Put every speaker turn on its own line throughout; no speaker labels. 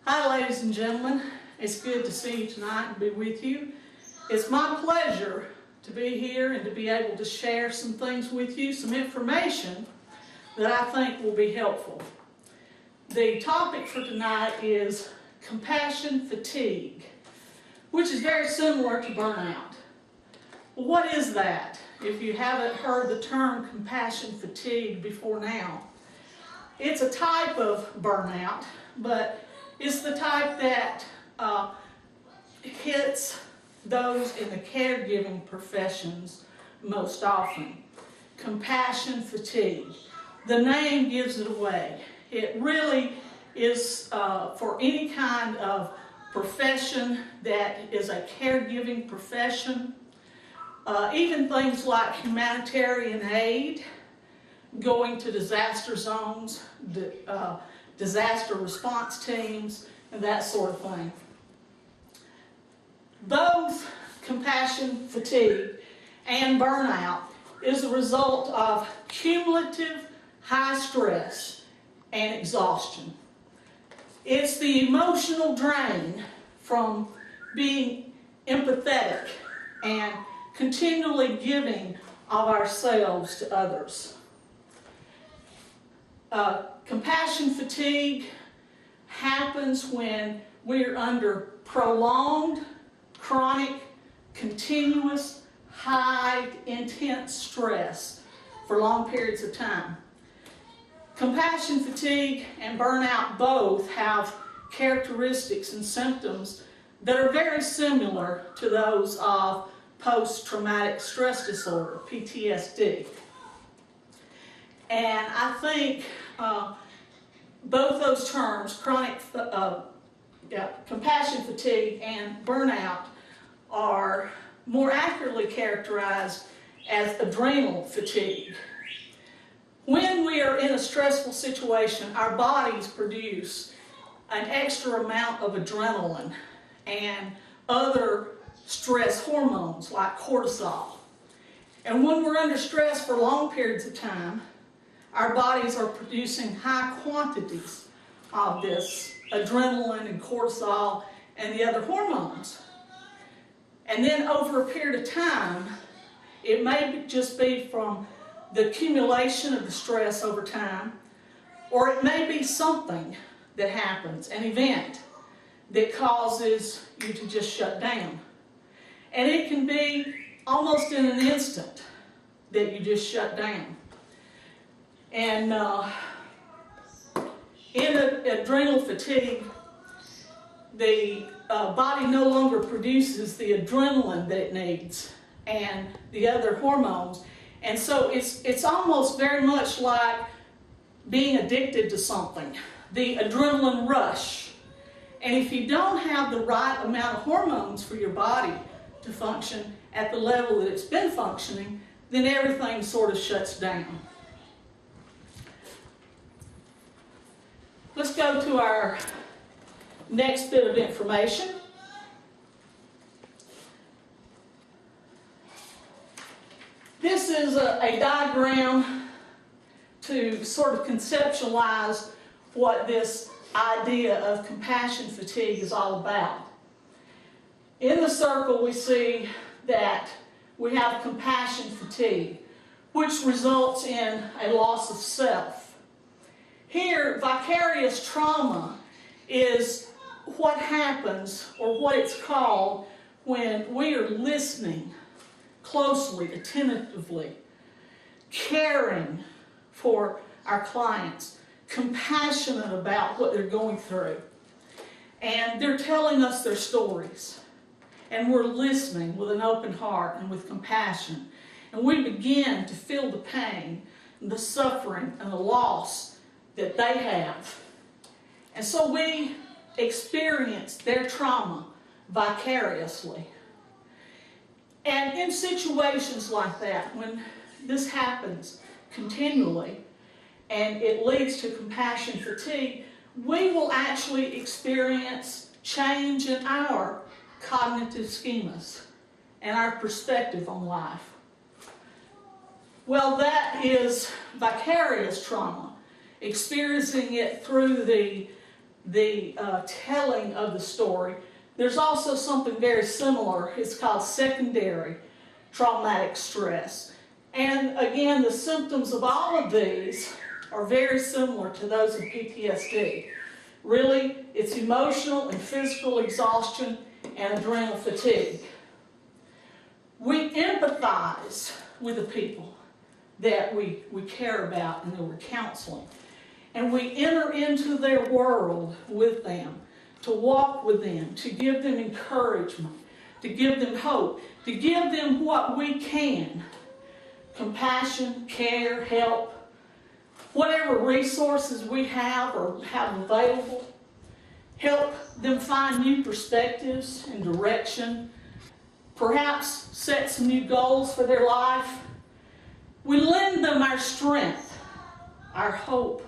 Hi ladies and gentlemen, it's good to see you tonight and be with you. It's my pleasure to be here and to be able to share some things with you, some information that I think will be helpful. The topic for tonight is compassion fatigue, which is very similar to burnout. Well, what is that? If you haven't heard the term compassion fatigue before now, it's a type of burnout, but it's the type that hits those in the caregiving professions most often. Compassion fatigue. The name gives it away. It really is for any kind of profession that is a caregiving profession. Even things like humanitarian aid, going to disaster zones, disaster response teams, and that sort of thing. Both compassion fatigue and burnout is a result of cumulative high stress and exhaustion. It's the emotional drain from being empathetic and continually giving of ourselves to others. Compassion fatigue happens when we're under prolonged, chronic, continuous, high, intense stress for long periods of time. Compassion fatigue and burnout both have characteristics and symptoms that are very similar to those of post-traumatic stress disorder, PTSD. And I think both those terms, compassion fatigue and burnout, are more accurately characterized as adrenal fatigue. When we are in a stressful situation, our bodies produce an extra amount of adrenaline and other stress hormones like cortisol. And when we're under stress for long periods of time, our bodies are producing high quantities of this adrenaline and cortisol and the other hormones. And then over a period of time, it may just be from the accumulation of the stress over time, or it may be something that happens, an event that causes you to just shut down. And it can be almost in an instant that you just shut down. And in adrenal fatigue, the body no longer produces the adrenaline that it needs and the other hormones. And so it's almost very much like being addicted to something, the adrenaline rush. And if you don't have the right amount of hormones for your body to function at the level that it's been functioning, then everything sort of shuts down. Let's go to our next bit of information. This is a diagram to sort of conceptualize what this idea of compassion fatigue is all about. In the circle we see that we have compassion fatigue, which results in a loss of self. Here, vicarious trauma is what happens, or what it's called, when we are listening closely, attentively, caring for our clients, compassionate about what they're going through. And they're telling us their stories. And we're listening with an open heart and with compassion. And we begin to feel the pain, and the suffering, and the loss that they have. And so we experience their trauma vicariously. And in situations like that, when this happens continually and it leads to compassion fatigue, we will actually experience change in our cognitive schemas and our perspective on life. Well, that is vicarious trauma, experiencing it through the the telling of the story. There's also something very similar. It's called secondary traumatic stress. And again, the symptoms of all of these are very similar to those of PTSD. Really, it's emotional and physical exhaustion and adrenal fatigue. We empathize with the people that we care about and that we're counseling. And we enter into their world with them, to walk with them, to give them encouragement, to give them hope, to give them what we can. Compassion, care, help, whatever resources we have or have available. Help them find new perspectives and direction. Perhaps set some new goals for their life. We lend them our strength, our hope,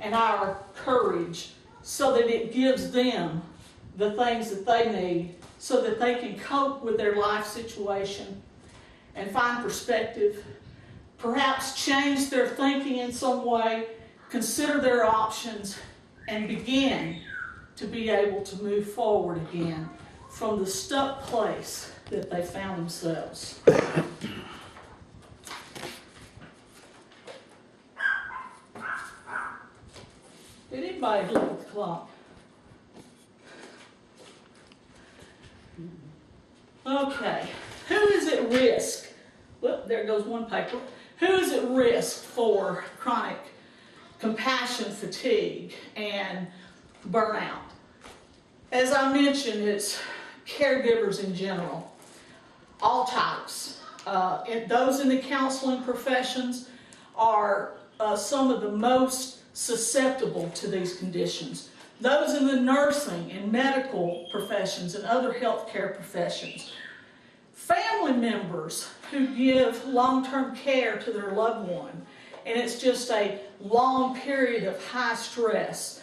and our courage so that it gives them the things that they need so that they can cope with their life situation and find perspective, perhaps change their thinking in some way, consider their options, and begin to be able to move forward again from the stuck place that they found themselves. Did anybody look at the clock? Okay. Who is at risk? Well, there goes one paper. Who is at risk for chronic compassion fatigue and burnout? As I mentioned, it's caregivers in general, all types. Those in the counseling professions are some of the most susceptible to these conditions. Those in the nursing and medical professions and other healthcare professions. Family members who give long-term care to their loved one, and it's just a long period of high stress.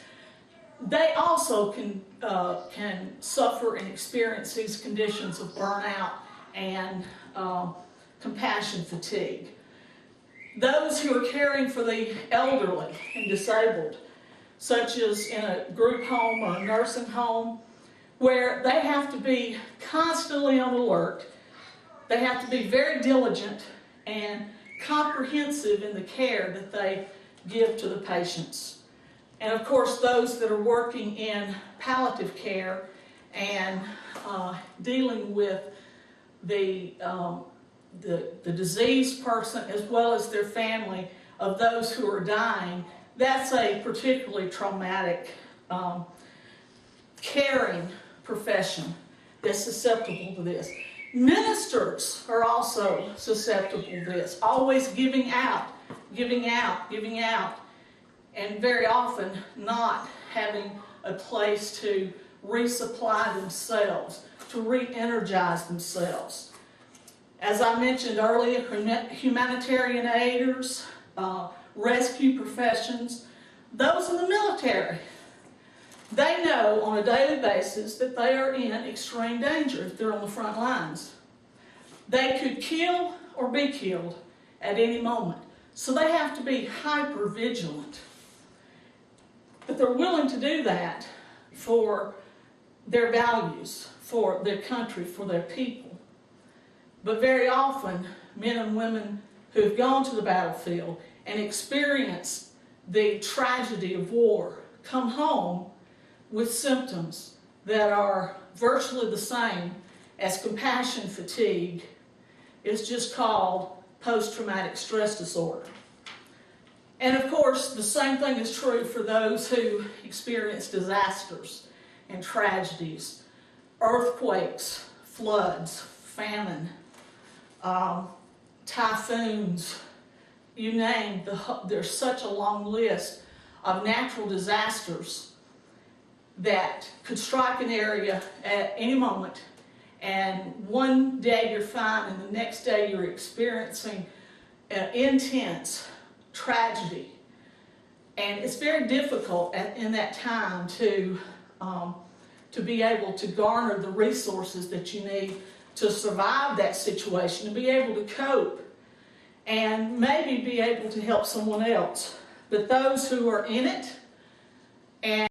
They also can suffer and experience these conditions of burnout and compassion fatigue. Those who are caring for the elderly and disabled, such as in a group home or a nursing home, where they have to be constantly on alert. They have to be very diligent and comprehensive in the care that they give to the patients. And of course, those that are working in palliative care and dealing with the diseased person as well as their family of those who are dying, that's a particularly traumatic, caring profession that's susceptible to this. Ministers are also susceptible to this, always giving out, and very often not having a place to resupply themselves, to re-energize themselves. As I mentioned earlier, humanitarian aiders, rescue professions, those in the military, they know on a daily basis that they are in extreme danger if they're on the front lines. They could kill or be killed at any moment. So they have to be hyper vigilant. But they're willing to do that for their values, for their country, for their people. But very often, men and women who have gone to the battlefield and experienced the tragedy of war come home with symptoms that are virtually the same as compassion fatigue. It's just called post-traumatic stress disorder. And of course, the same thing is true for those who experience disasters and tragedies, earthquakes, floods, famine, typhoons, you name, there's such a long list of natural disasters that could strike an area at any moment, and one day you're fine and the next day you're experiencing intense tragedy. And it's very difficult in that time to be able to garner the resources that you need to survive that situation, to be able to cope and maybe be able to help someone else. But those who are in it and